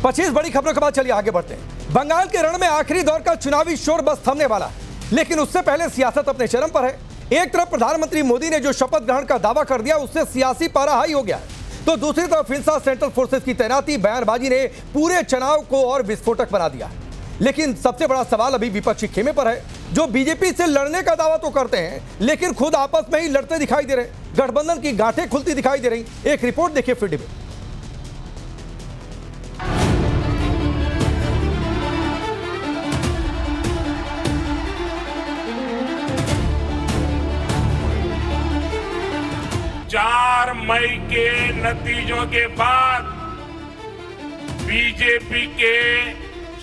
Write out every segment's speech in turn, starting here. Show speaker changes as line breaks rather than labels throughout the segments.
25 बड़ी खबरों के बाद चलिए आगे बढ़ते हैं। बंगाल के रण में आखिरी दौर का चुनावी शोर बस थमने वाला है, लेकिन उससे पहले सियासत अपने चरम पर है। एक तरफ प्रधानमंत्री मोदी ने जो शपथ ग्रहण का दावा कर दिया, उससे सियासी पारा हाई हो गया है, तो दूसरी तरफ हिंसा, सेंट्रल फोर्सेस की तैनाती, बयानबाजी ने पूरे चुनाव को और विस्फोटक बना दिया। लेकिन सबसे बड़ा सवाल अभी विपक्षी खेमे पर है, जो बीजेपी से लड़ने का दावा तो करते हैं, लेकिन खुद आपस में ही लड़ते दिखाई दे रहे, गठबंधन की गांठें खुलती दिखाई दे रही। एक रिपोर्ट देखिए फिर डिबेट।
चार मई के नतीजों के बाद बीजेपी के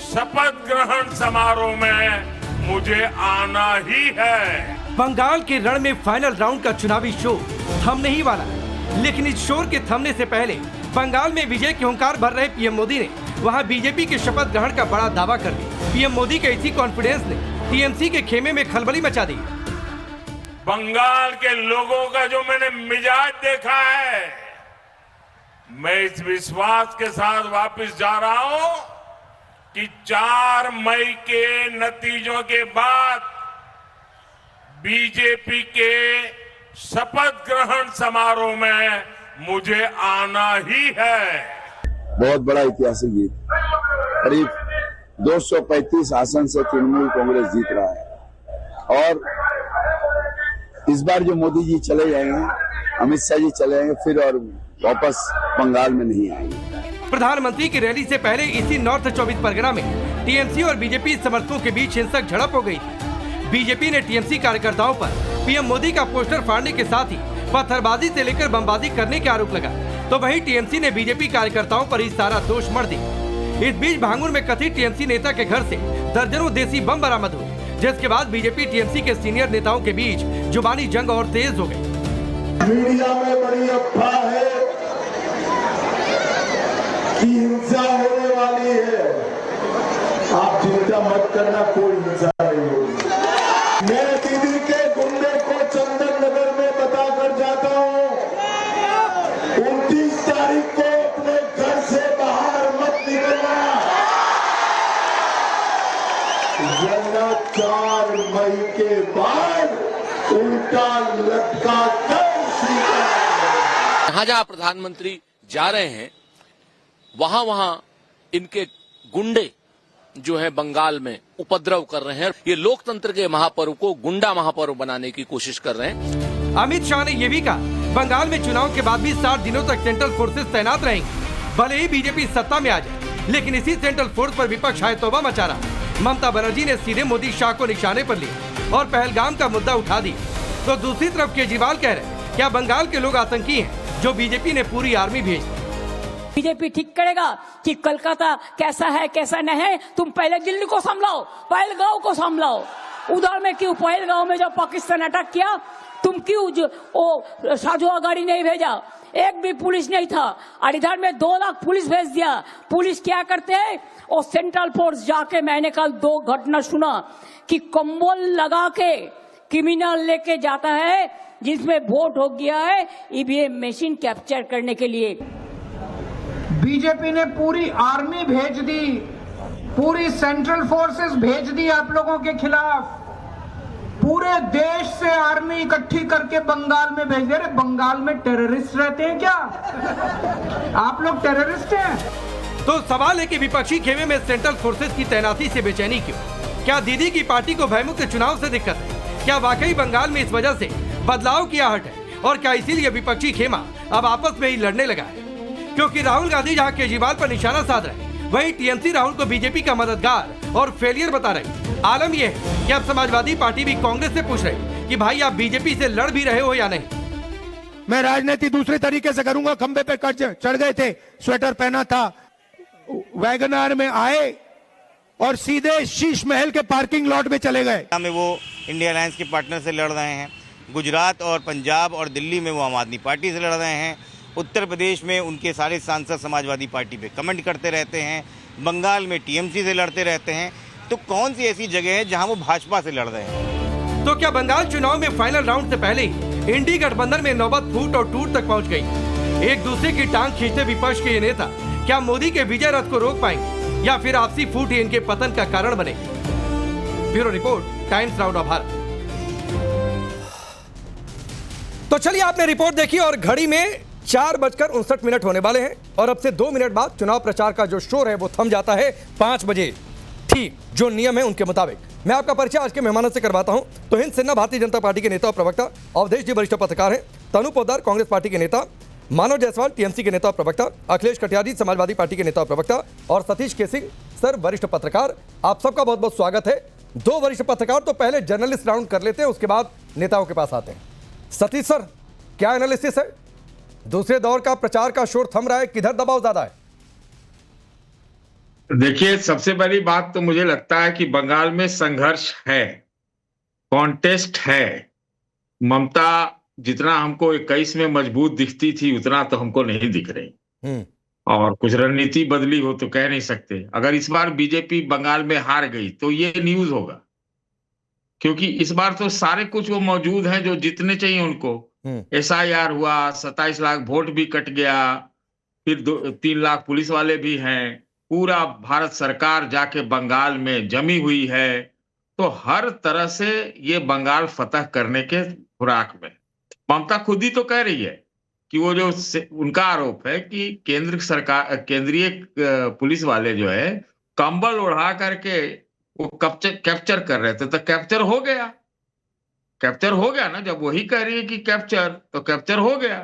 शपथ ग्रहण समारोह में मुझे आना ही है।
बंगाल के रण में फाइनल राउंड का चुनावी शोर थमने ही वाला है, लेकिन इस शोर के थमने से पहले बंगाल में विजय की हुंकार भर रहे पीएम मोदी ने वहां बीजेपी के शपथ ग्रहण का बड़ा दावा कर दिया। पीएम मोदी के इसी कॉन्फिडेंस ने टीएमसी के खेमे में खलबली मचा दी।
बंगाल के लोगों का जो मैंने मिजाज देखा है, मैं इस विश्वास के साथ वापस जा रहा हूं कि 4 मई के नतीजों के बाद बीजेपी के शपथ ग्रहण समारोह में मुझे आना ही है।
बहुत बड़ा ऐतिहासिक जीत, करीब 235 आसन से तृणमूल कांग्रेस जीत रहा है। और इस बार जो मोदी जी चले जाएंगे, अमित शाह जी चले जाएंगे, फिर और वापस बंगाल में नहीं आएंगे।
प्रधानमंत्री की रैली से पहले इसी नॉर्थ 24 परगना में टीएमसी और बीजेपी समर्थकों के बीच हिंसक झड़प हो गई थी। बीजेपी ने टीएमसी कार्यकर्ताओं पर पीएम मोदी का पोस्टर फाड़ने के साथ ही पत्थरबाजी से लेकर बमबाजी करने के आरोप लगा, तो वहीं टीएमसी ने बीजेपी कार्यकर्ताओं पर ही सारा दोष मढ़ दिया। इस बीच भांगुर में कथित टीएमसी नेता के घर से दर्जनों देसी बम बरामद हुए, जिसके बाद बीजेपी टीएमसी के सीनियर नेताओं के बीच जुबानी जंग और तेज हो गई।
मीडिया में बड़ी अफवाह है कि हिंसा होने वाली है। आप चिंता मत करना, कोई हिंसा नहीं होगी। मैं दीदी के गुंडे को चंदन नगर में बताकर जाता हूं, 29 तारीख को अपने घर से बाहर मत निकलना, वरना 4 मई के बाद उल्टा लटका कर
जहां प्रधानमंत्री जा रहे हैं वहां इनके गुंडे जो है बंगाल में उपद्रव कर रहे हैं। ये लोकतंत्र के महापर्व को गुंडा महापर्व बनाने की कोशिश कर रहे हैं।
अमित शाह ने यह भी कहा, बंगाल में चुनाव के बाद भी 60 दिनों तक सेंट्रल फोर्सेस तैनात रहेंगी, भले ही बीजेपी सत्ता में आ जाए। लेकिन इसी सेंट्रल फोर्स पर विपक्ष हाय तौबा मचा रहा। ममता बनर्जी ने सीधे मोदी शाह को निशाने पर लिया और पहलगाम का मुद्दा उठा दिया, तो दूसरी तरफ केजरीवाल कह रहे हैं क्या बंगाल के लोग आतंकी हैं, जो बीजेपी ने पूरी आर्मी भेज दी।
बीजेपी ठीक करेगा कि कोलकाता कैसा है कैसा नहीं है, तुम पहले दिल्ली को संभलाओ, पहलगांव को संभलाओ। उधर में क्यों पहलगांव में जो पाकिस्तान अटैक किया, तुम क्यों वो साझुआ गाड़ी नहीं भेजा, एक भी पुलिस नहीं था, और इधर में 2 लाख पुलिस भेज दिया। पुलिस क्या करते हैं, और सेंट्रल फोर्स जाके मैंने कल 2 घटना सुना कि कंबल लगा के क्रिमिनल लेके जाता है जिसमें वोट हो गया है ईवीएम मशीन कैप्चर करने के लिए।
बीजेपी ने पूरी आर्मी भेज दी, पूरी सेंट्रल फोर्सेस भेज दी आप लोगों के खिलाफ। पूरे देश से आर्मी इकट्ठी करके बंगाल में भेज दे रहे। बंगाल में टेररिस्ट रहते हैं क्या? आप लोग टेररिस्ट हैं?
तो सवाल है कि विपक्षी खेमे में सेंट्रल फोर्सेस की तैनाती से बेचैनी क्यों? क्या दीदी की पार्टी को भयमुक्त चुनाव से दिक्कत है? क्या वाकई बंगाल में इस वजह से बदलाव की आहट है? और क्या इसीलिए विपक्षी खेमा अब आपस में ही लड़ने लगा है? क्योंकि राहुल गांधी जहां केजरीवाल पर निशाना साध रहे, वहीं टीएमसी राहुल को बीजेपी का मददगार और फेलियर बता रही। आलम यह है कि अब समाजवादी पार्टी भी कांग्रेस से पूछ रही कि भाई आप बीजेपी से लड़ भी रहे हो या नहीं।
मैं राजनीति दूसरे तरीके से करूंगा। खंबे पे चढ़ गए थे, स्वेटर पहना था, वैगनआर में आए और सीधे शीश महल के पार्किंग लॉट में चले गए।
में वो इंडिया अलायंस के पार्टनर से लड़ रहे हैं, गुजरात और पंजाब और दिल्ली में वो आम आदमी पार्टी से लड़ रहे हैं, उत्तर प्रदेश में उनके सारे सांसद समाजवादी पार्टी पे कमेंट करते रहते हैं, बंगाल में टीएमसी से लड़ते रहते हैं। तो कौन सी ऐसी जगह है जहां वो भाजपा से लड़ रहे हैं?
तो क्या बंगाल चुनाव में फाइनल राउंड से पहले ही इंडी गठबंधन में नौबत फूट और टूट तक पहुंच गई? एक दूसरे की टांग खींचते विपक्ष के ये नेता क्या मोदी के विजय रथ को रोक पाएंगे या फिर आपसी फूट ही इनके पतन का कारण बनेगी? Bureau report, times now Bharat. तो चलिए, आपने रिपोर्ट देखी और घड़ी में 4:59 होने वाले हैं और अब से 2 मिनट बाद चुनाव प्रचार का जो शोर है वो थम जाता है 5 बजे, ठीक जो नियम है उनके मुताबिक। मैं आपका परिचय आज के मेहमानों से करवाता हूं। तो हिंद सिन्हा भारतीय जनता पार्टी के नेता और प्रवक्ता, अवधेश जी वरिष्ठ पत्रकार हैं, तनु पोद्दार कांग्रेस पार्टी के नेता, मानव जायसवाल टीएमसी के नेता और प्रवक्ता, अखिलेश कटियार जी समाजवादी पार्टी के नेता और प्रवक्ता और सतीश केसी सर वरिष्ठ पत्रकार। आप सबका बहुत बहुत स्वागत है। 2 वरिष्ठ पत्रकार तो पहले जर्नलिस्ट राउंड कर लेते हैं, उसके बाद नेताओं के पास आते हैं। सतीश सर, क्या एनालिसिस है? दूसरे दौर का प्रचार का शोर थम रहा है, किधर दबाव ज्यादा है?
देखिए, सबसे बड़ी बात तो मुझे लगता है कि बंगाल में संघर्ष है, कॉन्टेस्ट है। ममता जितना हमको 21 में मजबूत दिखती थी उतना तो हमको नहीं दिख रही, और कुछ रणनीति बदली हो तो कह नहीं सकते। अगर इस बार बीजेपी बंगाल में हार गई तो ये न्यूज होगा, क्योंकि इस बार तो सारे कुछ वो मौजूद हैं जो जीतने चाहिए उनको। SIR हुआ, 27 लाख वोट भी कट गया, फिर 3 लाख पुलिस वाले भी हैं, पूरा भारत सरकार जाके बंगाल में जमी हुई है। तो हर तरह से ये बंगाल फतह करने के खुराक में। ममता खुद ही तो कह रही है कि वो जो उनका आरोप है कि केंद्र सरकार, केंद्रीय पुलिस वाले जो है कंबल उड़ा करके वो कैप्चर कर रहे थे, तो कैप्चर हो गया। कैप्चर हो गया ना, जब वही कह रही है कि कैप्चर, तो कैप्चर हो गया।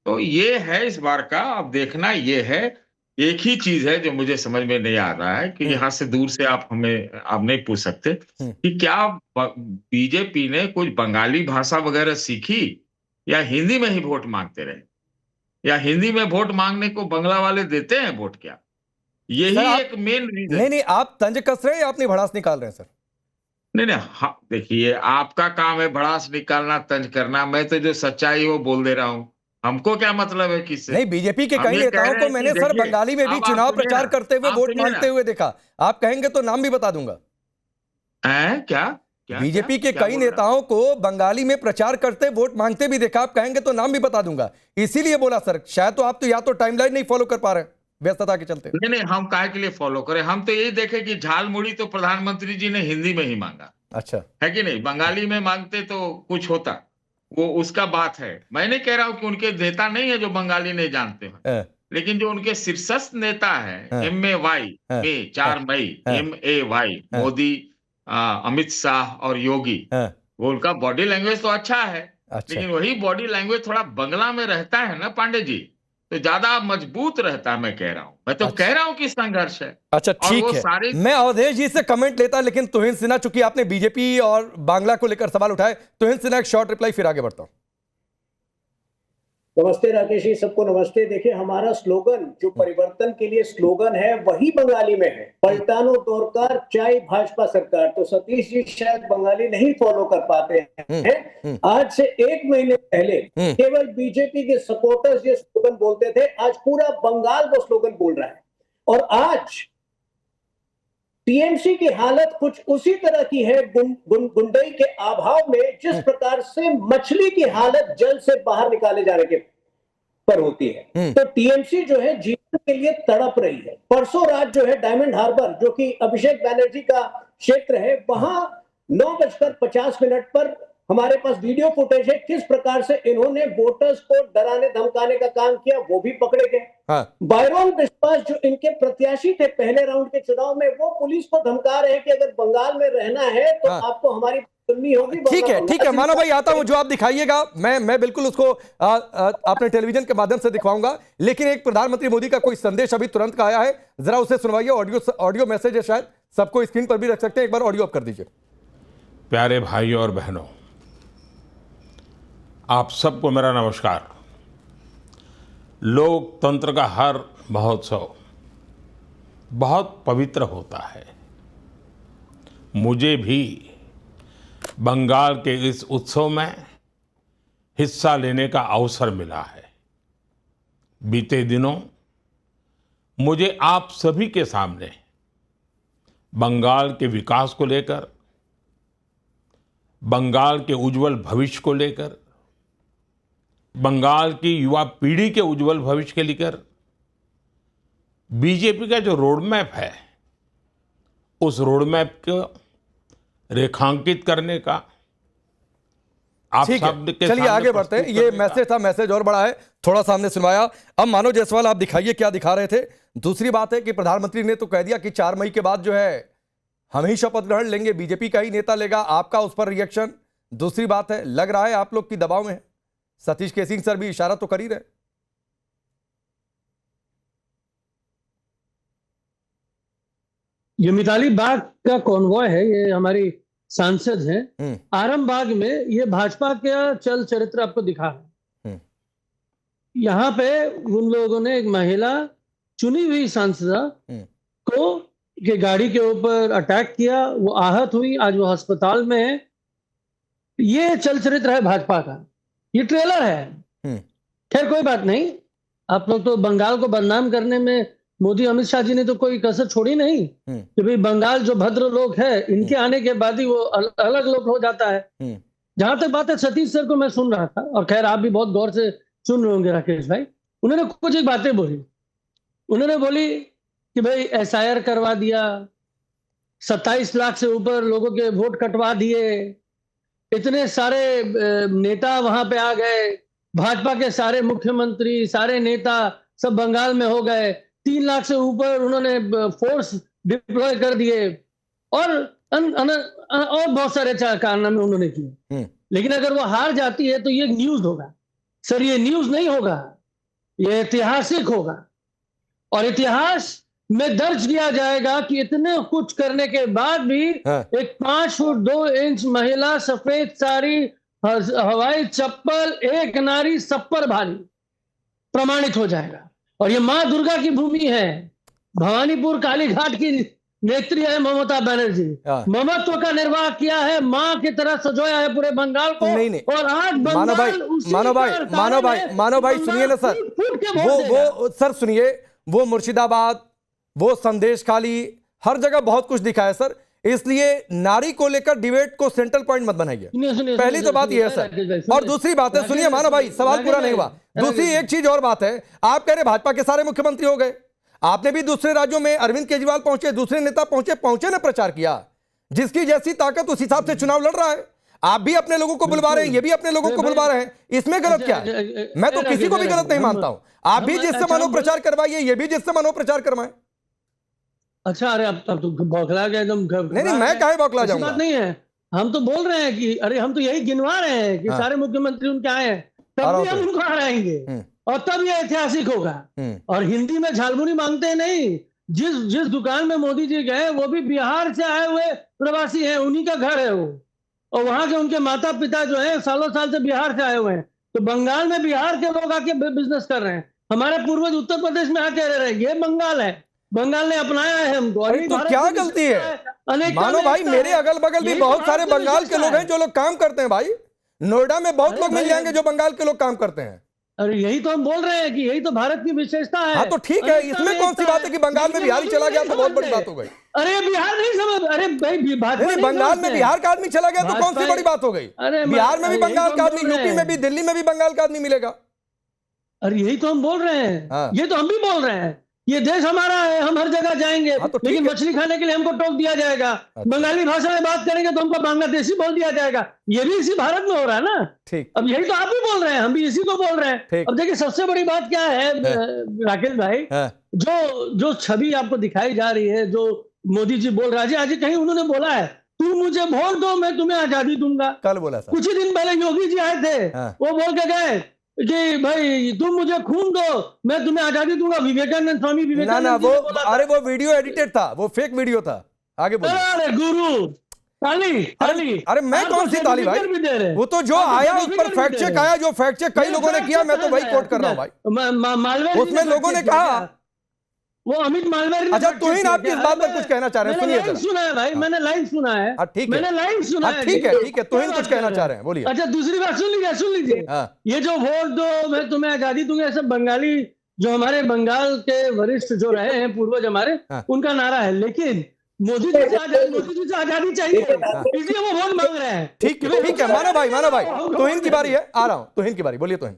तो ये है इस बार का। अब देखना ये है, एक ही चीज है जो मुझे समझ में नहीं आ रहा है कि यहाँ से दूर से आप नहीं पूछ सकते कि क्या बीजेपी ने कुछ बंगाली भाषा वगैरह सीखी या हिंदी में ही वोट मांगते रहे, या हिंदी में वोट मांगने को बंगला वाले देते हैं वोट? क्या यही एक मेन रीजन?
नहीं, आप तंज कस रहे हैं या अपनी भड़ास निकाल रहे हैं सर?
नहीं, हाँ, देखिए, आपका काम है भड़ास निकालना, तंज करना। मैं तो जो सच्चाई वो बोल दे रहा हूं। हमको क्या मतलब है किससे?
नहीं, बीजेपी के कई नेताओं को मैंने सर बंगाली में भी चुनाव प्रचार करते हुए वोट मांगते हुए देखा। आप कहेंगे तो नाम भी बता दूंगा।
क्या
बीजेपी के कई नेताओं को बंगाली में प्रचार करते वोट मांगते भी देखा। आप कहेंगे तो नाम भी बता दूंगा। इसीलिए बोला सर, शायद तो आप तो या तो टाइमलाइन नहीं फॉलो कर पा रहे व्यस्तता के चलते।
नहीं, हम काहे के लिए फॉलो करें? हम तो यही देखे कि झाल मुड़ी तो प्रधानमंत्री जी ने हिंदी में ही मांगा।
अच्छा
है कि नहीं? बंगाली में मांगते तो कुछ होता, वो उसका बात है। मैं नहीं कह रहा हूं कि उनके नेता नहीं है जो बंगाली नहीं जानते हैं, लेकिन जो उनके शीर्षस्थ नेता है MAY, 4 मई, MAY, मोदी, अमित शाह और योगी, वो उनका बॉडी लैंग्वेज तो अच्छा है। लेकिन वही बॉडी लैंग्वेज थोड़ा बंगला में रहता है ना पांडे जी, तो ज्यादा मजबूत रहता है। मैं कह रहा हूं, मैं तो कह रहा हूं कि संघर्ष है।
अच्छा ठीक है, मैं अवधेश जी से कमेंट लेता, लेकिन तुहिन सिन्हा, चूंकि आपने बीजेपी और बांग्ला को लेकर सवाल उठाए, तुहिन सिन्हा एक शॉर्ट रिप्लाई, फिर आगे बढ़ता हूं।
नमस्ते राकेश जी, सबको नमस्ते। देखिए, हमारा स्लोगन जो परिवर्तन के लिए स्लोगन है वही बंगाली में है, पलटानो दरकार चाहे भाजपा सरकार। तो सतीश जी शायद बंगाली नहीं फॉलो कर पाते हैं। आज से 1 महीने पहले केवल बीजेपी के सपोर्टर्स ये स्लोगन बोलते थे, आज पूरा बंगाल वो स्लोगन बोल रहा है। और आज टीएमसी की हालत कुछ उसी तरह की है, गुंडई के अभाव में जिस प्रकार से मछली की हालत जल से बाहर निकाले जाने के पर होती है। तो टीएमसी जो है जीवन के लिए तड़प रही है। परसों रात जो है डायमंड हार्बर, जो कि अभिषेक बैनर्जी का क्षेत्र है, वहां 9:50 पर हमारे पास वीडियो फुटेज है किस प्रकार से इन्होंने वोटर्स को डराने धमकाने का काम किया, वो भी पकड़े गए। बायरोन विश्वास जो इनके प्रत्याशी थे पहले राउंड के चुनाव में, वो पुलिस को धमका रहे हैं कि अगर बंगाल में रहना है तो आपको हमारी सुननी होगी।
ठीक है मानव भाई, आता हूं, जो आप दिखाइएगा मैं बिल्कुल उसको अपने टेलीविजन के माध्यम से दिखवाऊंगा। लेकिन एक प्रधानमंत्री मोदी का कोई संदेश अभी तुरंत का आया है, जरा उसे सुनवाइए। ऑडियो मैसेज है, शायद सबको स्क्रीन पर भी रख सकते हैं, एक बार ऑडियो अप कर दीजिए।
प्यारे भाइयों और बहनों, आप सबको मेरा नमस्कार। लोकतंत्र का हर महोत्सव बहुत पवित्र होता है। मुझे भी बंगाल के इस उत्सव में हिस्सा लेने का अवसर मिला है। बीते दिनों मुझे आप सभी के सामने बंगाल के विकास को लेकर, बंगाल के उज्जवल भविष्य को लेकर, बंगाल की युवा पीढ़ी के उज्जवल भविष्य के लेकर बीजेपी का जो रोड मैप है, उस रोड मैप को रेखांकित करने का आप
ठीक
शब्द
है,
के
चलिए
सामने
आगे बढ़ते हैं।
प्रस्तुत
ये
करने का-
मैसेज था, मैसेज और बड़ा है, थोड़ा सा हमने सुनवाया। अब मानव जायसवाल आप दिखाइए क्या दिखा रहे थे। दूसरी बात है कि प्रधानमंत्री ने तो कह दिया कि 4 मई के बाद जो है हम ही शपथ ग्रहण लेंगे, बीजेपी का ही नेता लेगा। आपका उस पर रिएक्शन? दूसरी बात है, लग रहा है आप लोग की दबाव में है। सतीश केसिंग सर भी इशारा तो कर ही रहे।
ये मिताली बाग का कॉन्वॉय है, ये हमारी सांसद हैं। आरामबाग में ये भाजपा का चल चरित्र आपको दिखा है। यहाँ पे उन लोगों ने एक महिला चुनी हुई सांसदा को के गाड़ी के ऊपर अटैक किया, वो आहत हुई, आज वो अस्पताल में है। ये चल चरित्र है भाजपा का, ये ट्रेलर है। खैर कोई बात नहीं, आप लोग तो बंगाल को बदनाम करने में मोदी अमित शाह जी ने तो कोई कसर छोड़ी नहीं कि भाई बंगाल जो भद्र लोग है, इनके आने के बाद ही वो अलग लोग हो जाता है। जहां तक बात है सतीश सर को मैं सुन रहा था, और खैर आप भी बहुत गौर से सुन रहे होंगे राकेश भाई, उन्होंने कुछ एक बातें बोली। उन्होंने बोली कि भाई SIR करवा दिया, 27 लाख से ऊपर लोगों के वोट कटवा दिए, इतने सारे नेता वहां पे आ गए, भाजपा के सारे मुख्यमंत्री सारे नेता सब बंगाल में हो गए, 3 लाख से ऊपर उन्होंने फोर्स डिप्लॉय कर दिए, और बहुत सारे कारनामे उन्होंने किए। लेकिन अगर वो हार जाती है तो ये न्यूज होगा। सर ये न्यूज नहीं होगा, ये ऐतिहासिक होगा, और इतिहास में दर्ज किया जाएगा कि इतने कुछ करने के बाद भी एक 5 फुट 2 इंच महिला, सफेद साड़ी, हवाई चप्पल, एक नारी, सब पर भारी प्रमाणित हो जाएगा। और ये माँ दुर्गा की भूमि है, भवानीपुर काली घाट की नेत्री है ममता बनर्जी। ममत्व का निर्वाह किया है, माँ की तरह सजोया है पूरे बंगाल को। नहीं। और आज
मानव भाई सुनिए ना सर, वो सर सुनिए, वो मुर्शिदाबाद, वो संदेश खाली, हर जगह बहुत कुछ दिखा है सर। इसलिए नारी को लेकर डिबेट को सेंट्रल पॉइंट मत बनाइए। पहली तो बात यह है सर, और दूसरी बात है, सुनिए मानव भाई, सवाल पूरा नहीं हुआ। दूसरी एक चीज और बात है, आप कह रहे भाजपा के सारे मुख्यमंत्री हो गए, आपने भी दूसरे राज्यों में अरविंद केजरीवाल पहुंचे, दूसरे नेता पहुंचे ने प्रचार किया। जिसकी जैसी ताकत उस हिसाब से चुनाव लड़ रहा है। आप भी अपने लोगों को बुलवा रहे हैं, ये भी अपने लोगों को बुलवा रहे हैं, इसमें गलत क्या है? मैं तो किसी को भी गलत नहीं मानता हूं। आप भी जिससे मनोप्रचार करवाइए, ये भी जिससे मनोप्रचार करवाएं।
अच्छा, अरे अब तो बौखला गया एकदम।
नहीं, मैं काहे बौखला जाऊंगा?
बात नहीं है, हम तो बोल रहे हैं कि अरे हम तो यही गिनवा रहे हैं कि सारे मुख्यमंत्री उनके आए हैं, तब भी हम उनको हराएंगे, और तब ये ऐतिहासिक होगा। और हिंदी में झालमुरी मांगते नहीं। जिस दुकान में मोदी जी गए, वो भी बिहार से आए हुए प्रवासी हैं, उन्हीं का घर है वो, और वहां के उनके माता पिता जो है सालों साल से बिहार से आए हुए हैं। तो बंगाल में बिहार के लोग आके बिजनेस कर रहे हैं। हमारे पूर्वज उत्तर प्रदेश में आके रह रहे हैं, ये बंगाल है, बंगाल ने अपनाया है हमको।
अरे तो क्या गलती है मानो भाई? मेरे अगल बगल भी बहुत सारे बंगाल के लोग हैं जो लोग काम करते हैं भाई। नोएडा में बहुत लोग मिल जाएंगे जो बंगाल के लोग काम करते हैं।
अरे यही तो हम बोल रहे हैं कि यही तो भारत की विशेषता है।
हाँ तो ठीक है, इसमें कौन सी बात है कि बंगाल में बिहारी चला गया तो बहुत बड़ी बात हो गई?
अरे बिहार नहीं समझ, अरे भाई
बंगाल में बिहार का आदमी चला गया तो कौन सी बड़ी बात हो गई? बिहार में भी बंगाल का आदमी, यूपी में भी, दिल्ली में भी बंगाल का आदमी मिलेगा।
अरे यही तो हम बोल रहे हैं, ये तो हम भी बोल रहे हैं, ये देश हमारा है, हम हर जगह जाएंगे। लेकिन मछली खाने के लिए हमको टोक दिया जाएगा, बंगाली भाषा में बात करेंगे तो हमको बांग्लादेशी बोल दिया जाएगा। ये भी इसी भारत में हो रहा है ना।
ठीक,
अब यही तो आप भी बोल रहे हैं, हम भी इसी को बोल रहे हैं। अब देखिए सबसे बड़ी बात क्या है राकेश भाई, जो छवि आपको दिखाई जा रही है, जो मोदी जी बोल रहे हैं, आज कहीं उन्होंने बोला है तू मुझे वोट दो मैं तुम्हें आजादी दूंगा।
कल बोला था,
कुछ ही दिन पहले योगी जी आए थे, वो बोल के गए कि भाई तुम मुझे खून दो मैं तुम्हें आजादी दूंगा। विवेकानंद, स्वामी विवेकानंद
ना वो, अरे वो वीडियो एडिटेड था, वो फेक वीडियो था। आगे बोलो।
अरे गुरु ताली ताली।
अरे मैं कौन सी ताली भाई? वो तो जो आया उस पर फैक्ट चेक आया, जो फैक्ट चेक कई लोगों ने किया, मैं तो वही कोट कर रहा हूँ भाई। उसमें लोगों ने कहा,
वो अमित मालवीय।
अच्छा तुहिन आप किस बात पर कुछ कहना चाह रहे हैं? सुनिए,
सुना है भाई, मैंने लाइन सुना है।
ठीक है,
मैंने लाइन सुना है।
ठीक है, तुहिन कुछ कहना चाह रहे हैं, बोलिए।
अच्छा दूसरी बात सुन लीजिए। ये जो वोट दो मैं तुम्हें आजादी दूंगा, सब बंगाली जो हमारे बंगाल के वरिष्ठ जो रहे हैं पूर्वज हमारे, उनका नारा है। लेकिन मोदी जी से आजादी चाहिए, इसलिए वो वोट मांग रहे हैं।
ठीक है मानो भाई, तुहिन की बारी है, आ रहा हूँ तुहिन की बारी, बोलिए तुहिन।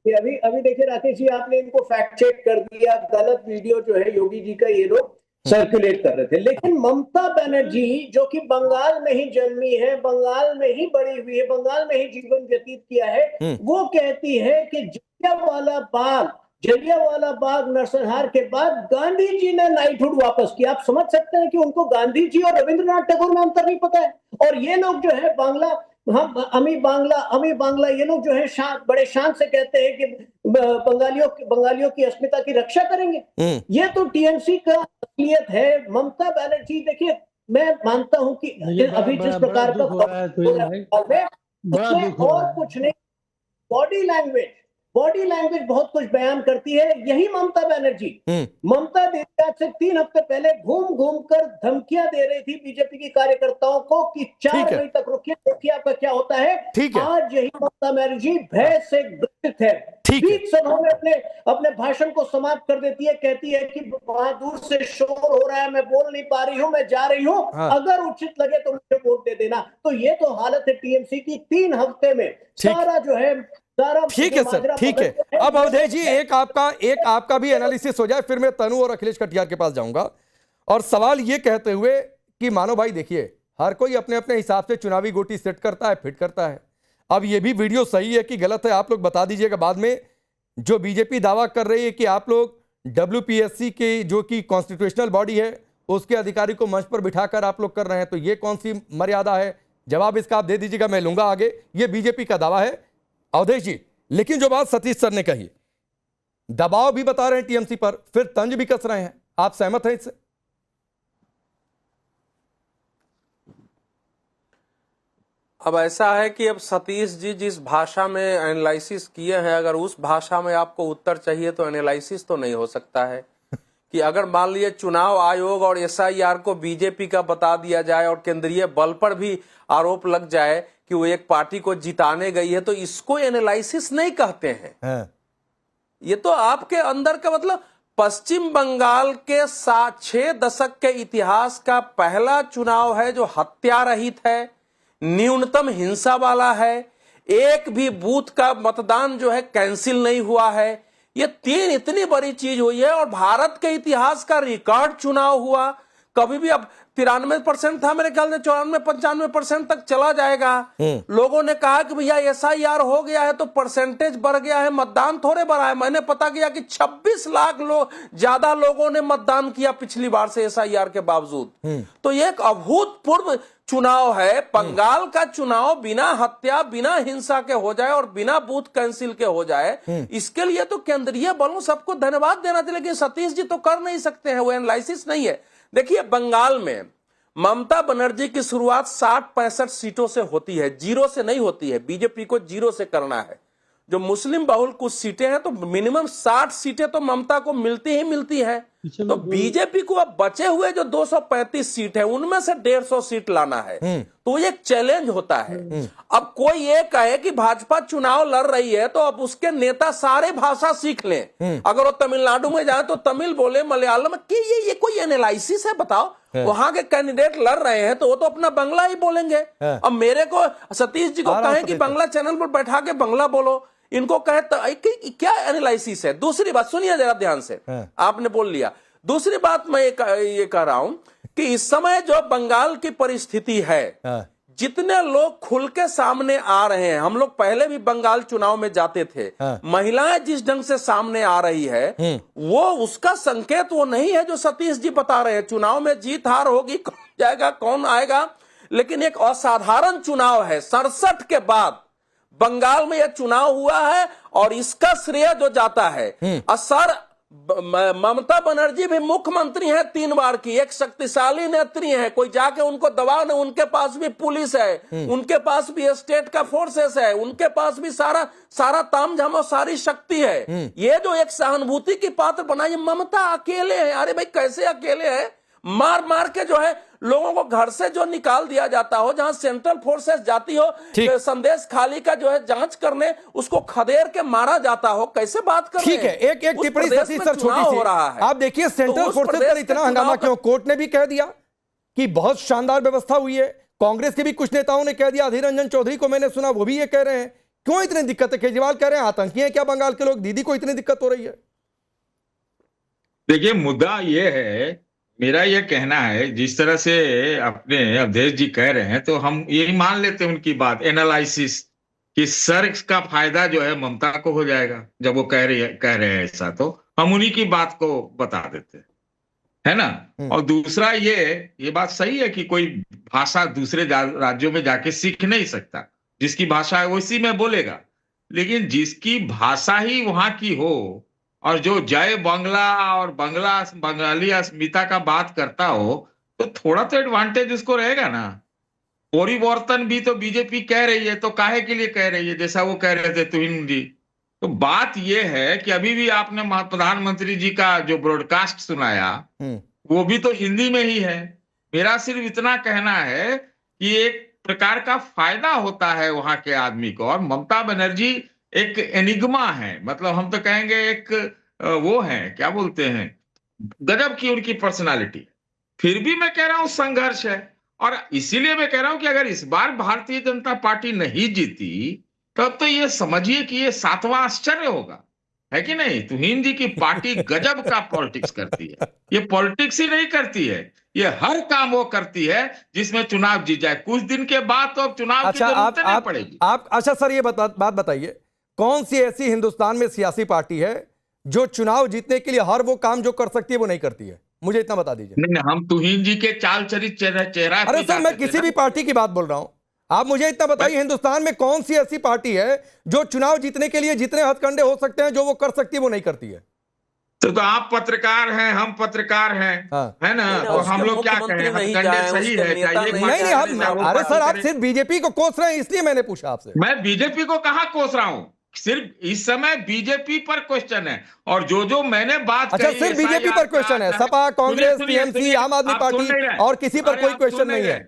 कि अभी अभी देखिए राकेश जी, आपने इनको फैक्ट चेक कर दिया, गलत वीडियो जो है योगी जी का ये लोग सर्कुलेट कर रहे थे। लेकिन ममता बनर्जी जो कि बंगाल में ही जन्मी है, बंगाल में ही बड़ी हुई है, बंगाल में ही जीवन व्यतीत किया है, वो कहती है कि जलियांवाला बाग नरसंहार के बाद गांधी जी ने नाइटहुड वापस किया। आप समझ सकते हैं कि उनको गांधी जी और रविंद्रनाथ टैगोर में अंतर नहीं पता है। और ये लोग जो है अमी बांग्ला ये लोग जो है बड़े शान से कहते हैं कि बंगालियों की अस्मिता की रक्षा करेंगे। ये तो टीएमसी का असलियत है। ममता बनर्जी, देखिए मैं मानता हूं कि अभी जिस प्रकार का और कुछ नहीं, बॉडी लैंग्वेज बहुत कुछ बयान करती है। यही ममता बनर्जी, ममता दीदी आज से 3 हफ्ते पहले घूम कर धमकियां दे रही थी बीजेपी के कार्यकर्ताओं को कि 4 बजे तक रुकिए, देखिए आपका क्या होता है। आज यही ममता बनर्जी भय से ग्रसित है, बीच सभा में अपने भाषण को समाप्त कर देती है, कहती है कि वहां दूर से शोर हो रहा है, मैं बोल नहीं पा रही हूं, मैं जा रही हूं, अगर उचित लगे तो मुझे वोट दे देना। तो ये तो हालत है टीएमसी की। 3 हफ्ते में सारा जो है,
ठीक है सर, ठीक है। अब अवधेश जी, एक आपका भी एनालिसिस हो जाए, फिर मैं तनु और अखिलेश कटियार के पास जाऊंगा। और सवाल ये कहते हुए कि मानो भाई देखिए, हर कोई अपने अपने हिसाब से चुनावी गोटी सेट करता है, फिट करता है। अब ये भी वीडियो सही है कि गलत है, आप लोग बता दीजिएगा बाद में। जो बीजेपी दावा कर रही है कि आप लोग WPSC के जो कि कॉन्स्टिट्यूशनल बॉडी है उसके अधिकारी को मंच पर बिठाकर आप लोग कर रहे हैं, तो ये कौन सी मर्यादा है? जवाब इसका आप दे दीजिएगा, मैं लूंगा आगे। ये बीजेपी का दावा है अवधेश जी। लेकिन जो बात सतीश सर ने कही, दबाव भी बता रहे हैं टीएमसी पर, फिर तंज भी कस रहे हैं, आप सहमत हैं इससे?
अब ऐसा है कि अब सतीश जी जिस भाषा में एनालिसिस किए हैं, अगर उस भाषा में आपको उत्तर चाहिए तो एनालिसिस तो नहीं हो सकता है। कि अगर मान लीजिए चुनाव आयोग और SIR को बीजेपी का बता दिया जाए और केंद्रीय बल पर भी आरोप लग जाए कि वो एक पार्टी को जिताने गई है, तो इसको एनालिसिस नहीं कहते हैं। ये तो आपके अंदर का मतलब, पश्चिम बंगाल के 6 दशक के इतिहास का पहला चुनाव है जो हत्या रहित है, न्यूनतम हिंसा वाला है, एक भी बूथ का मतदान जो है कैंसिल नहीं हुआ है। ये 3 इतनी बड़ी चीज हुई है और भारत के इतिहास का रिकॉर्ड चुनाव हुआ। कभी भी अब 93% था, मेरे ख्याल से 94-95% तक चला जाएगा। लोगों ने कहा कि भैया SIR हो गया है तो परसेंटेज बढ़ गया है, मतदान थोड़े बढ़ा है। मैंने पता किया कि 26 लाख ज्यादा लोगों ने मतदान किया पिछली बार से SIR के बावजूद। तो ये एक अभूतपूर्व चुनाव है। बंगाल का चुनाव बिना हत्या, बिना हिंसा के हो जाए और बिना बूथ कैंसिल के हो जाए, इसके लिए तो केंद्रीय बलों सबको धन्यवाद देना चाहिए। लेकिन सतीश जी तो कर नहीं सकते हैं, वो एनालिसिस नहीं है। देखिए, बंगाल में ममता बनर्जी की शुरुआत 60-65 सीटों से होती है, 0 से नहीं होती है। बीजेपी को 0 से करना है। जो मुस्लिम बहुल कुछ सीटें हैं तो मिनिमम 60 सीटें तो ममता को मिलती ही मिलती है। तो बीजेपी को अब बचे हुए जो 235 सीट है उनमें से 150 सीट लाना है, तो ये एक चैलेंज होता है। अब कोई ये कहे कि भाजपा चुनाव लड़ रही है तो अब उसके नेता सारे भाषा सीख लें। अगर वो तमिलनाडु में जाए तो तमिल बोले, मलयालम की, ये कोई एनालिसिस है? बताओ, वहां के कैंडिडेट लड़ रहे हैं तो वो तो अपना बंगला ही बोलेंगे। अब मेरे को सतीश जी को कहें कि बंगला चैनल पर बैठा के बंगला बोलो, इनको कहे तो क्या एनालिसिस है? दूसरी बात सुनिए जरा ध्यान से, आपने बोल लिया। दूसरी बात मैं ये कह रहा हूं कि इस समय जो बंगाल की परिस्थिति है, जितने लोग खुल के सामने आ रहे हैं, हम लोग पहले भी बंगाल चुनाव में जाते थे, महिलाएं जिस ढंग से सामने आ रही है, वो उसका संकेत वो नहीं है जो सतीश जी बता रहे हैं। चुनाव में जीत हार होगी, कौन जाएगा कौन आएगा, लेकिन एक असाधारण चुनाव है। 67 के बाद बंगाल में यह चुनाव हुआ है और इसका श्रेय जो जाता है, सर ममता बनर्जी भी मुख्यमंत्री हैं 3 बार की, एक शक्तिशाली नेत्री है, कोई जाके उनको दबाव नहीं, उनके पास भी पुलिस है, उनके पास भी स्टेट का फोर्सेस है, उनके पास भी सारा तामझाम और सारी शक्ति है। ये जो एक सहानुभूति की पात्र बनाई, ममता अकेले है। अरे भाई कैसे अकेले है? मार मार के जो है लोगों को घर से जो निकाल दिया जाता हो, जहां सेंट्रल फोर्सेस जाती हो संदेश खाली का जो है जांच करने, उसको खदेड़ के मारा जाता हो, कैसे बात कर रहे हैं? ठीक है, एक टिप्पणी सतीश सर छोटी सी हो रहा है। आप देखिए सेंट्रल फोर्सेस पर इतना हंगामा क्यों? कोर्ट ने भी कह दिया कि बहुत शानदार व्यवस्था हुई है। कांग्रेस के भी कुछ नेताओं ने कह दिया, अधीर रंजन चौधरी को मैंने सुना वो भी ये कह रहे हैं
क्यों इतनी दिक्कत है? केजरीवाल कह रहे हैं आतंकी हैं क्या बंगाल के लोग? दीदी को इतनी दिक्कत हो रही है?
देखिए, मुद्दा ये है, मेरा ये कहना है, जिस तरह से अपने अवधेश जी कह रहे हैं तो हम यही मान लेते हैं उनकी बात, एनालिसिस, कि सर का फायदा जो है ममता को हो जाएगा। जब वो कह रहे हैं ऐसा, तो हम उन्हीं की बात को बता देते हैं, है ना। और दूसरा ये बात सही है कि कोई भाषा दूसरे राज्यों में जाके सीख नहीं सकता, जिसकी भाषा है वो इसी में बोलेगा। लेकिन जिसकी भाषा ही वहां की हो और जो जय बांग्ला और बंगाली अस्मिता का बात करता हो, तो थोड़ा तो एडवांटेज उसको रहेगा ना। परिवर्तन भी तो बीजेपी कह रही है, तो काहे के लिए कह रही है? जैसा वो कह रहे थे तुहिन जी। तो बात ये है कि अभी भी आपने प्रधानमंत्री जी का जो ब्रॉडकास्ट सुनाया, वो भी तो हिंदी में ही है। मेरा सिर्फ इतना कहना है कि एक प्रकार का फायदा होता है वहां के आदमी को। और ममता बनर्जी एक एनिग्मा है, मतलब हम तो कहेंगे एक वो है, क्या बोलते हैं, गजब की उनकी पर्सनालिटी। फिर भी मैं कह रहा हूं संघर्ष है। और इसीलिए मैं कह रहा हूं कि अगर इस बार भारतीय जनता पार्टी नहीं जीती, तब तो ये समझिए कि ये 7वां आश्चर्य होगा, है कि नहीं। तुहिन जी की पार्टी गजब का पॉलिटिक्स करती है। ये पॉलिटिक्स ही नहीं करती है, ये हर काम वो करती है जिसमें चुनाव जीत जाए। कुछ दिन के बाद तो अब चुनाव की जरूरत नहीं पड़ेगी।
अच्छा सर, ये बात बताइए, कौन सी ऐसी हिंदुस्तान में सियासी पार्टी है जो चुनाव जीतने के लिए हर वो काम जो कर सकती है वो नहीं करती है? मुझे इतना बता दीजिए।
नहीं, हम तुहिन जी के चाल चरित्र चेहरा।
अरे सर, मैं किसी भी पार्टी की बात बोल रहा हूं। आप मुझे इतना बताइए, हिंदुस्तान में कौन सी ऐसी पार्टी है जो चुनाव जीतने के लिए जितने हथकंडे हो सकते हैं जो वो कर सकती है वो नहीं करती है?
तो आप पत्रकार हैं, हम पत्रकार हैं, है ना। तो हम लोग क्या कहें, हथकंडे सही है क्या?
नहीं, अरे सर, आप सिर्फ बीजेपी को कोस रहे हैं, इसलिए मैंने पूछा आपसे।
मैं बीजेपी को कहां कोस रहा हूं? सिर्फ इस समय बीजेपी पर क्वेश्चन है। और जो मैंने बात
अच्छा, सिर्फ बीजेपी पर क्वेश्चन है? सपा, कांग्रेस, टीएमसी, आम आदमी पार्टी और किसी पर कोई क्वेश्चन नहीं है?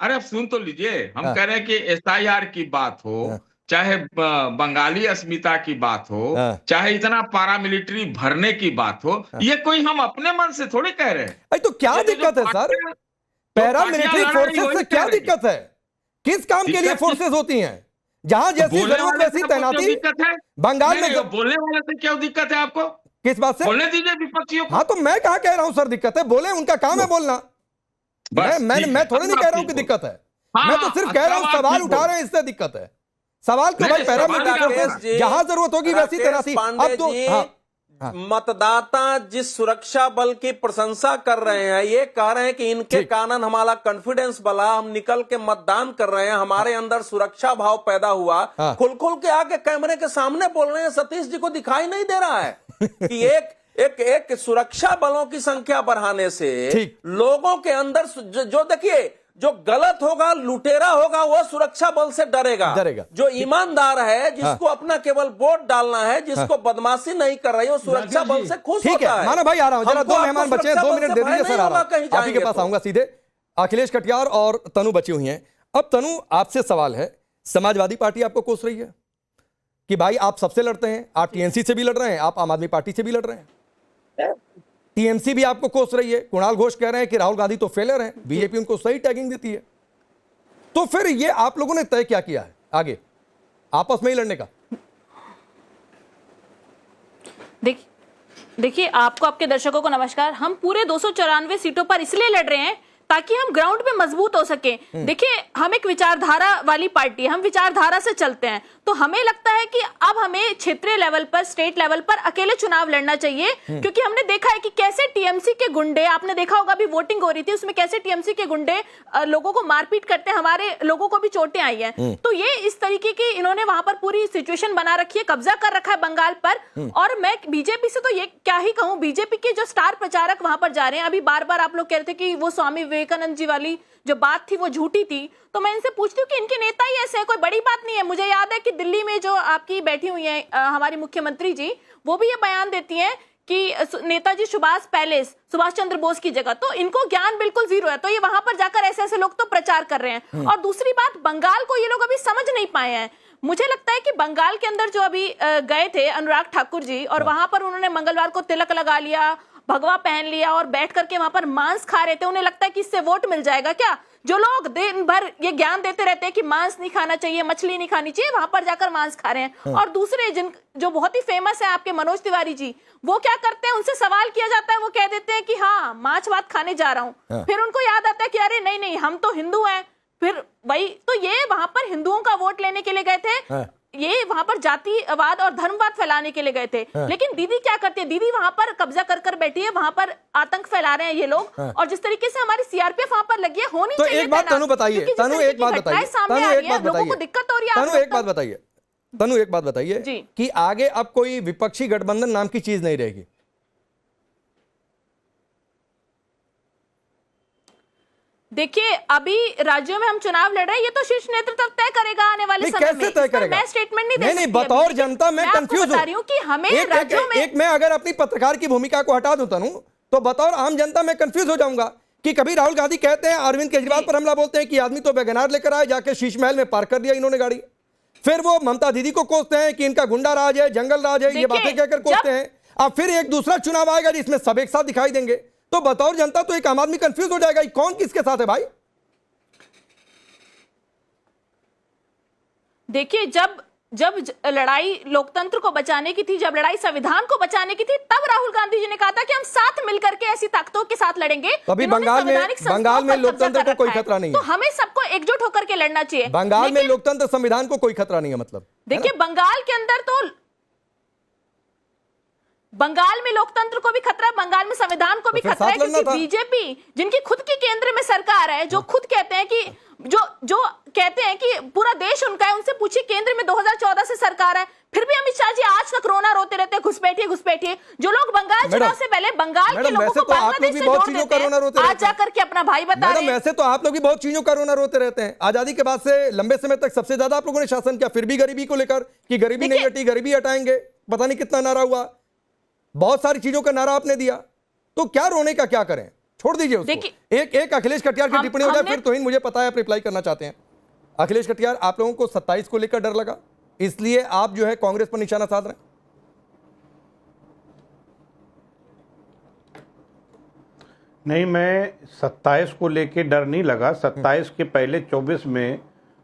अरे आप सुन तो लीजिए, हम कह रहे हैं कि एसआईआर की बात हो, चाहे बंगाली अस्मिता की बात हो, चाहे इतना पारामिलिट्री भरने की बात हो, ये कोई हम अपने मन से थोड़ी कह रहे हैं।
तो क्या दिक्कत है सर? पैरामिलिट्री फोर्सेस से क्या दिक्कत है? किस काम के लिए फोर्सेस होती हैं? जहां जैसी जरूरत वैसी तैनाती। बंगाल में
बोलने वाले से क्या दिक्कत है आपको?
किस बात से?
बोलने दीजिए विपक्षियों को।
हाँ, तो मैं कहा कह रहा हूं सर दिक्कत है? बोले, उनका काम है बोलना। मैं थोड़ी नहीं कह रहा हूं कि दिक्कत है। मैं तो सिर्फ कह रहा हूं सवाल उठा रहे हैं, इससे दिक्कत है। सवाल क्यों भाई? पैरामिलिट्री फोर्सेस जहां जरूरत होगी वैसी तैनाती। अब तो
मतदाता जिस सुरक्षा बल की प्रशंसा कर रहे हैं, ये कह रहे हैं कि इनके कारण हमारा कॉन्फिडेंस बढ़ा, हम निकल के मतदान कर रहे हैं, हमारे अंदर सुरक्षा भाव पैदा हुआ। खुल के आके कैमरे के सामने बोल रहे हैं। सतीश जी को दिखाई नहीं दे रहा है कि एक सुरक्षा बलों की संख्या बढ़ाने से लोगों के अंदर जो देखिए, जो गलत होगा, लुटेरा होगा, वो सुरक्षा बल से डरेगा। जो ईमानदार है, जिसको अपना केवल वोट डालना है, जिसको बदमाशी नहीं कर रही, वो सुरक्षा बल से खुश होता है।
मानो भाई, आ रहा हूं, जरा 2 मेहमान बचे हैं, 2 मिनट दे दीजिए सर। आ रहा हूं, आप ही के पास आऊंगा सीधे। अखिलेश कटियार और तनु बची हुई हैं। अब तनु, आपसे सवाल है, समाजवादी पार्टी आपको कोस रही है कि भाई आप सबसे लड़ते हैं, आप टीएमसी से भी लड़ रहे हैं, आप आम आदमी पार्टी से भी लड़ रहे हैं, टीएमसी भी आपको कोस रही है। कुणाल घोष कह रहे हैं कि राहुल गांधी तो फेलियर है, बीजेपी उनको सही टैगिंग देती है। तो फिर ये आप लोगों ने तय क्या किया है आगे आपस में ही लड़ने का?
देखिए, आपको, आपके दर्शकों को नमस्कार। हम पूरे 294 सीटों पर इसलिए लड़ रहे हैं ताकि हम ग्राउंड पे मजबूत हो सके। देखिए, हम एक विचारधारा वाली पार्टी है, हम विचारधारा से चलते हैं। तो हमें लगता है कि अब हमें क्षेत्रीय लेवल पर, स्टेट लेवल पर अकेले चुनाव लड़ना चाहिए, क्योंकि हमने देखा है कि कैसे टीएमसी के गुंडे, आपने देखा होगा अभी वोटिंग हो रही थी, उसमें कैसे टीएमसी के गुंडे लोगों को मारपीट करते हैं, हमारे लोगों को भी चोटें आई हैं। तो ये इस तरीके की इन्होंने वहां पर पूरी सिचुएशन बना रखी है, कब्जा कर रखा है बंगाल पर। और मैं बीजेपी से तो ये क्या ही कहूं, बीजेपी के जो स्टार प्रचारक वहां पर जा रहे हैं। अभी बार बार आप लोग कह रहे थे कि वो स्वामी विवेकानंद जी वाली जो बात थी वो झूठी थी, तो मैं इनसे पूछती हूँ कि इनके नेता ही ऐसे हैं, कोई बड़ी बात नहीं है। मुझे याद है कि दिल्ली में जो आपकी बैठी हुई है हमारी मुख्यमंत्री जी, वो भी ये बयान देती हैं कि नेताजी सुभाष चंद्र बोस की जगह, तो इनको ज्ञान बिल्कुल जीरो है। तो ये वहां पर जाकर ऐसे ऐसे लोग तो प्रचार कर रहे हैं। और दूसरी बात, बंगाल को ये लोग अभी समझ नहीं पाए हैं। मुझे लगता है कि बंगाल के अंदर जो अभी गए थे अनुराग ठाकुर जी, और वहां पर उन्होंने मंगलवार को तिलक लगा लिया, भगवा पहन लिया और बैठ करके वहां पर मांस खा रहे थे, उन्हें लगता है कि इससे वोट मिल जाएगा क्या? जो लोग दिन भर ये ज्ञान देते रहते हैं कि मांस नहीं खाना चाहिए, मछली नहीं खानी चाहिए, वहां पर जाकर मांस खा रहे हैं। और दूसरे जो बहुत ही फेमस है आपके मनोज तिवारी जी, वो क्या करते हैं, उनसे सवाल किया जाता है, वो कह देते हैं कि हाँ मांस भात खाने जा रहा हूं। फिर उनको याद आता है कि अरे नहीं नहीं हम तो हिंदू हैं। फिर वही तो, ये वहां पर हिंदुओं का वोट लेने के लिए गए थे, ये वहां पर जातिवाद और धर्मवाद फैलाने के लिए गए थे। लेकिन दीदी क्या करती है, दीदी वहां पर कब्जा कर बैठी है, वहां पर आतंक फैला रहे हैं ये लोग। और जिस तरीके से हमारी सीआरपीएफ वहां पर लगी है, होनी
तो
चाहिए।
एक बात तनु बताइए, तनु एक बात बताइए,
लोगों को दिक्कत हो रही है।
तनु एक बात बताइए, तनु एक बात बताइए कि आगे अब कोई विपक्षी गठबंधन नाम की चीज नहीं रहेगी।
देखिए अभी राज्यों में हम चुनाव लड़ रहे हैं, ये तो शीर्ष नेतृत्व तय करेगा आने वाले समय में।
कैसे तय करेगा?
मैं स्टेटमेंट नहीं दे सकती।
नहीं, बतौर जनता मैं कंफ्यूज हूं
कि हमें राज्यों में
मैं अगर अपनी पत्रकार की भूमिका को हटा दूं तनु, तो बतौर आम जनता मैं कंफ्यूज हो जाऊंगा कि कभी राहुल गांधी कहते हैं अरविंद केजरीवाल पर हमला बोलते हैं कि आदमी तो वैगनार लेकर आए, जाके शीश महल में पार्क कर दिया इन्होंने गाड़ी। फिर वो ममता दीदी को कोसते हैं कि इनका गुंडा राज है, जंगल राज है, ये बातें कहकर कोसते हैं। अब फिर एक दूसरा चुनाव आएगा जिसमें सब एक साथ दिखाई देंगे, तो बतौर जनता तो एक आम आदमी कंफ्यूज हो जाएगा कौन किसके साथ है भाई।
देखिए जब लड़ाई लोकतंत्र को बचाने की थी, जब लड़ाई संविधान को बचाने की थी, तब राहुल गांधी जी ने कहा था कि हम साथ मिलकर के ऐसी ताकतों के साथ लड़ेंगे।
अभी बंगाल में लोकतंत्र को कोई खतरा नहीं है,
तो हमें सबको एकजुट होकर के लड़ना चाहिए।
बंगाल में लोकतंत्र संविधान को कोई खतरा नहीं है, मतलब
देखिए बंगाल के अंदर तो बंगाल में लोकतंत्र को भी खतरा, बंगाल में संविधान को भी खतरा है, क्योंकि बीजेपी जिनकी खुद की केंद्र में सरकार है, जो खुद कहते हैं कि जो कहते हैं कि पूरा देश उनका है, उनसे पूछिए केंद्र में 2014 से सरकार है, फिर भी अमित शाह जी आज तक रोना रोते रहते हैं, घुसपैठिए। जो लोग बंगाल चुनाव से पहले बंगाल के लोगों को बांग्लादेश से जोड़ देते हैं, आज जाकर के अपना भाई बता रहे हैं।
वैसे तो आप लोग भी बहुत चीजों का रोना रोते रहते हैं। आजादी के बाद से लंबे समय तक सबसे ज्यादा आप लोगों ने शासन किया, फिर भी गरीबी को लेकर कि गरीबी नहीं हटी, गरीबी हटाएंगे, पता नहीं कितना नारा हुआ, बहुत सारी चीजों का नारा आपने दिया। तो क्या रोने का क्या करें, छोड़ दीजिए उसको। एक अखिलेश कटियार की टिप्पणी हो जाए, फिर तोहिन मुझे पता है आप रिप्लाई करना चाहते हैं। अखिलेश कटियार, आप लोगों को 27 को लेकर डर लगा, इसलिए आप जो है कांग्रेस पर निशाना साध रहे हैं।
नहीं, मैं 27 को लेकर डर नहीं लगा। 27 के पहले 24 में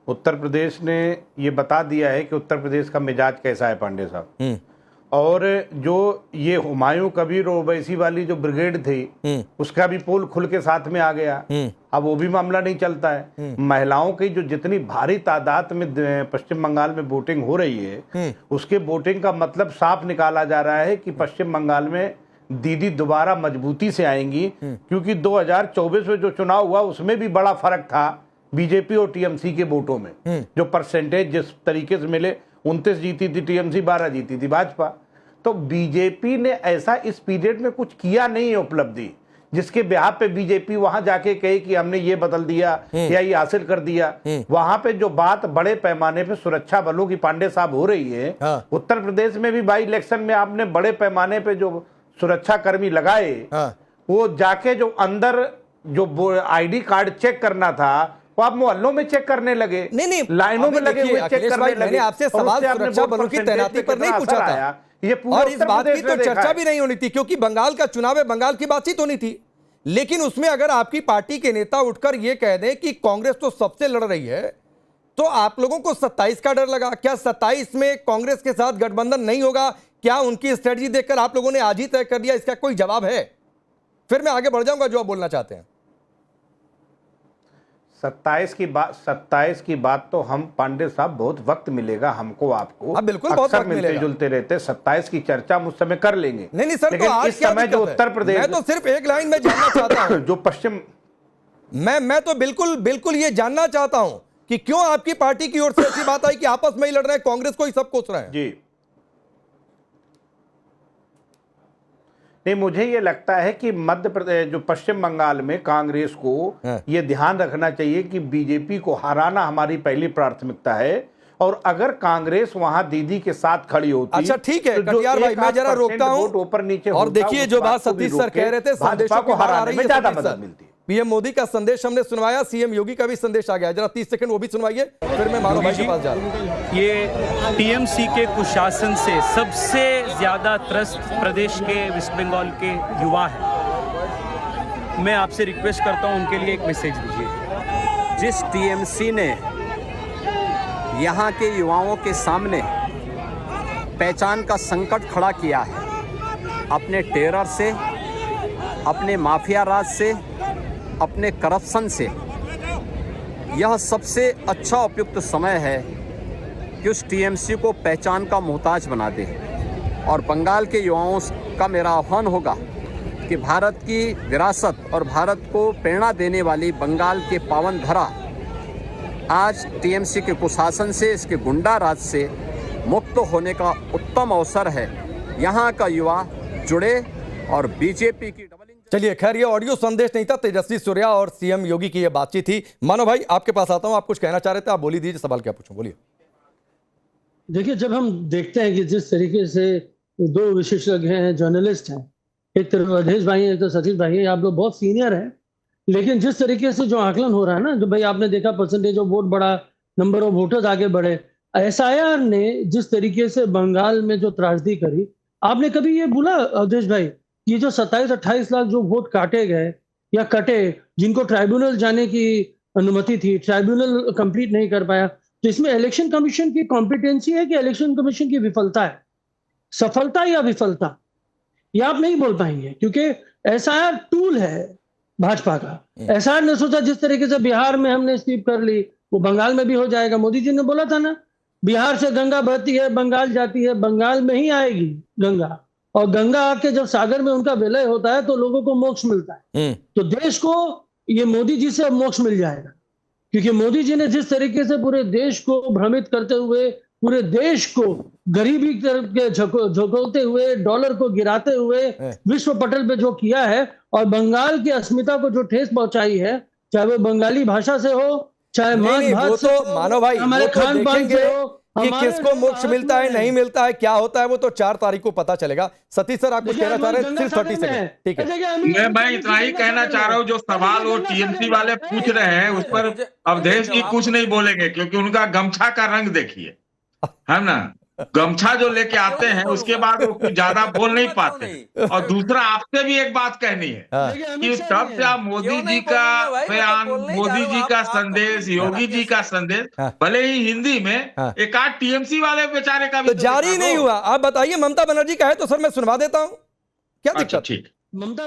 उत्तर प्रदेश ने ये बता दिया है कि उत्तर प्रदेश का मिजाज कैसा है पांडे साहब। और जो ये हुमायूं कबीर ओवैसी वाली जो ब्रिगेड थी, उसका भी पोल खुल के साथ में आ गया। अब वो भी मामला नहीं चलता है। महिलाओं की जो जितनी भारी तादाद में पश्चिम बंगाल में वोटिंग हो रही है, उसके वोटिंग का मतलब साफ निकाला जा रहा है कि पश्चिम बंगाल में दीदी दोबारा मजबूती से आएंगी, क्योंकि 2024 में जो चुनाव हुआ उसमें भी बड़ा फर्क था बीजेपी और टीएमसी के वोटों में। जो परसेंटेज जिस तरीके से मिले, 29 जीती थी टीएमसी, 12 जीती थी भाजपा। तो बीजेपी ने ऐसा इस पीरियड में कुछ किया नहीं है उपलब्धि, जिसके ब्याह पे बीजेपी वहां जाके कहे कि हमने ये बदल दिया या ये हासिल कर दिया। वहां पे जो बात बड़े पैमाने पे सुरक्षा बलों की पांडे साहब हो रही है, उत्तर प्रदेश में भी बाई इलेक्शन में आपने बड़े पैमाने पे जो सुरक्षा कर्मी लगाए, वो जाके जो अंदर जो आईडी कार्ड चेक करना था वो आप मोहल्लों में चेक करने लगे।
नहीं,
लाइनों में लगे हुए चेक करने लगे।
मैंने आपसे सवाल सुरक्षा बलों की तैनाती पर नहीं पूछा था, और इस बात की तो चर्चा भी नहीं होनी थी, क्योंकि बंगाल का चुनाव है, बंगाल की बातचीत होनी थी। लेकिन उसमें अगर आपकी पार्टी के नेता उठकर यह कह दें कि कांग्रेस तो सबसे लड़ रही है, तो आप लोगों को 27 का डर लगा क्या? 27 में कांग्रेस के साथ गठबंधन नहीं होगा क्या? उनकी स्ट्रेटजी देखकर आप लोगों ने आज ही तय कर दिया? इसका कोई जवाब है? फिर मैं आगे बढ़ जाऊंगा जो आप बोलना चाहते हैं।
27 की बात तो हम पांडे साहब बहुत वक्त मिलेगा हमको आपको,
बिल्कुल बहुत वक्त
मिलते जुलते रहते। 27 की चर्चा हम उस समय कर लेंगे।
नहीं सर,
लेकिन
तो आज
इस समय जो उत्तर प्रदेश,
मैं तो सिर्फ एक लाइन में जानना चाहता हूं
जो पश्चिम,
मैं तो बिल्कुल ये जानना चाहता हूं कि क्यों आपकी पार्टी की ओर से ऐसी बात आई कि आपस में ही लड़ रहे हैं, कांग्रेस को ही सब कोस रहे हैं।
जी नहीं, मुझे ये लगता है कि मध्य प्रदेश जो पश्चिम बंगाल में कांग्रेस को ये ध्यान रखना चाहिए कि बीजेपी को हराना हमारी पहली प्राथमिकता है, और अगर कांग्रेस वहां दीदी के साथ खड़ी होती।
अच्छा ठीक है कटियार भाई, मैं जरा रोकता हूं
ऊपर नीचे।
और देखिए जो बात सतीश सर कह रहे थे, संदेशों को हराने में ज्यादा मदद मिलती है। पीएम मोदी का संदेश हमने सुनवाया, सीएम योगी का भी संदेश आ गया, जरा 30 सेकंड वो भी सुनवाइए, फिर मैं मानो भाई के पास जा रहा हूं।
ये टीएमसी के कुशासन से सबसे ज्यादा त्रस्त प्रदेश के वेस्ट बंगाल के युवा है। मैं आपसे रिक्वेस्ट करता हूं उनके लिए एक मैसेज दीजिए।
जिस टीएमसी ने यहाँ के युवाओं के सामने पहचान का संकट खड़ा किया है, अपने टेरर से, अपने माफिया राज से, अपने करप्शन से, यह सबसे अच्छा उपयुक्त समय है कि उस टीएमसी को पहचान का मोहताज बना दे। और बंगाल के युवाओं का मेरा आह्वान होगा कि भारत की विरासत और भारत को प्रेरणा देने वाली बंगाल के पावन धरा आज टीएमसी के कुशासन से, इसके गुंडा राज से मुक्त होने का उत्तम अवसर है। यहाँ का युवा जुड़े और बीजेपी की
चलिए, खैर ये ऑडियो संदेश नहीं था, तेजस्वी सूर्या और सीएम योगी की ये बातचीत थी। मानो भाई आपके पास आता हूं, आप कुछ कहना चाह रहे थे, आप बोली दीजिए, सवाल क्या पूछूं, बोलिए।
देखिए, जब हम देखते हैं कि जिस तरीके से दो विशेषज्ञ हैं, जर्नलिस्ट हैं, एक तरफ अवधेश भाई है, एक तो सतीश भाई है, आप लोग बहुत सीनियर हैं, लेकिन जिस तरीके से जो आकलन हो रहा है ना, जो भाई आपने देखा परसेंटेज ऑफ वोट बढ़ा, नंबर ऑफ वोटर्स आगे बढ़े, एसआईआर ने जिस तरीके से बंगाल में जो त्रासदी करी, आपने कभी ये बोला अवधेश भाई, ये जो 27-28 लाख जो वोट काटे गए या कटे, जिनको ट्राइब्यूनल जाने की अनुमति थी, ट्राइब्यूनल कंप्लीट नहीं कर पाया, तो इसमें इलेक्शन कमीशन की कॉम्पिटेंसी है कि इलेक्शन कमीशन की विफलता है? सफलता या विफलता, ये आप नहीं बोल पाएंगे, क्योंकि एसआईआर टूल है भाजपा का। एसआईआर ने सोचा जिस तरीके से बिहार में हमने स्वीप कर ली, वो बंगाल में भी हो जाएगा। मोदी जी ने बोला था ना, बिहार से गंगा बहती है, बंगाल जाती है, बंगाल में ही आएगी गंगा, और गंगा आके जब सागर में उनका विलय होता है तो लोगों को मोक्ष मिलता है। तो देश को ये मोदी जी से मोक्ष मिल जाएगा, क्योंकि मोदी जी ने जिस तरीके से पूरे देश को भ्रमित करते हुए, पूरे देश को गरीबी के झकोलते हुए, डॉलर को गिराते हुए विश्व पटल पे जो किया है, और बंगाल की अस्मिता को जो ठेस पहुंचाई है, चाहे वो बंगाली भाषा से हो, चाहे मांस भात से हो,
मानो भाई
हमारे खान पान से हो,
कि किसको मोक्ष मिलता है, नहीं मिलता है, क्या होता है, वो तो 4 तारीख को पता चलेगा। सतीश सर आप कुछ कहना चाह रहे हैं? सिर्फ 30 सेकंड, ठीक है।
मैं इतना ही कहना चाह रहा हूँ, जो सवाल वो टीएमसी वाले पूछ रहे हैं उस पर अवधेश जी कुछ नहीं बोलेंगे, क्योंकि उनका गमछा का रंग देखिए, है ना, गमछा जो लेके आते हैं उसके बाद वो कुछ ज्यादा बोल नहीं पाते। और दूसरा आपसे भी एक बात कहनी है कि तब से मोदी जी का बयान, मोदी जी का संदेश, योगी जी का संदेश, भले ही हिंदी में, एक आध टीएमसी वाले बेचारे का भी
जारी नहीं हुआ। आप बताइए, ममता बनर्जी का है तो सर मैं सुनवा देता हूँ, क्या दिक्कत?
ठीक,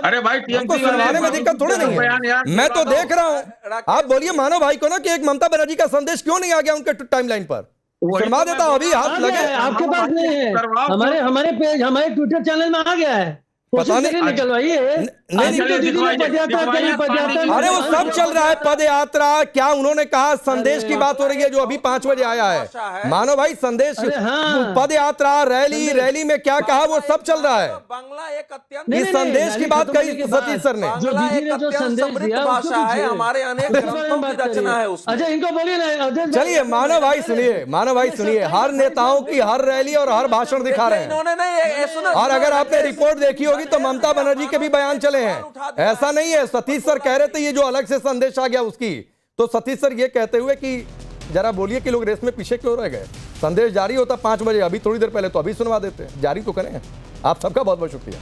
अरे भाई टीएमसी
सुनवाने में दिक्कत थोड़ी नहीं है, मैं तो देख रहा हूँ। आप बोलिए मानो भाई को ना कि एक ममता बनर्जी का संदेश क्यों नहीं आ गया उनके टाइमलाइन पर, सुनवा देता हूं, अभी हाथ लगे।
आपके पास नहीं है, हमारे पेज, हमारे ट्विटर चैनल में आ गया है,
पता नहीं
निकलवाइए।
अरे वो सब चल रहा है, पद यात्रा, क्या उन्होंने कहा, संदेश की बात हो रही है जो अभी 5 बजे आया है। मानो भाई संदेश, पद यात्रा, रैली में क्या कहा, वो सब चल रहा है।
बांग्ला एक अत्यंत
इस संदेश की बात कही सतीश सर ने,
जो संदेश दिया
भाषा है, हमारे अनेक ग्रंथों की रचना है उसमें।
अच्छा, इनको बोलिए ना।
चलिए मानो भाई सुनिए, मानो भाई सुनिए, हर नेताओं की हर रैली और हर भाषण दिखा रहे हैं, और अगर आपने रिपोर्ट देखी होगी तो ममता बनर्जी के भी बयान चले हैं। ऐसा नहीं है, सतीश सर कह रहे थे ये जो अलग से संदेश आ गया उसकी, तो सतीश सर ये कहते हुए कि जरा बोलिए कि लोग रेस में पीछे क्यों रह गए, संदेश जारी होता 5 बजे, अभी थोड़ी देर पहले, तो अभी सुनवा देते हैं, जारी तो करें। आप सबका बहुत बहुत शुक्रिया।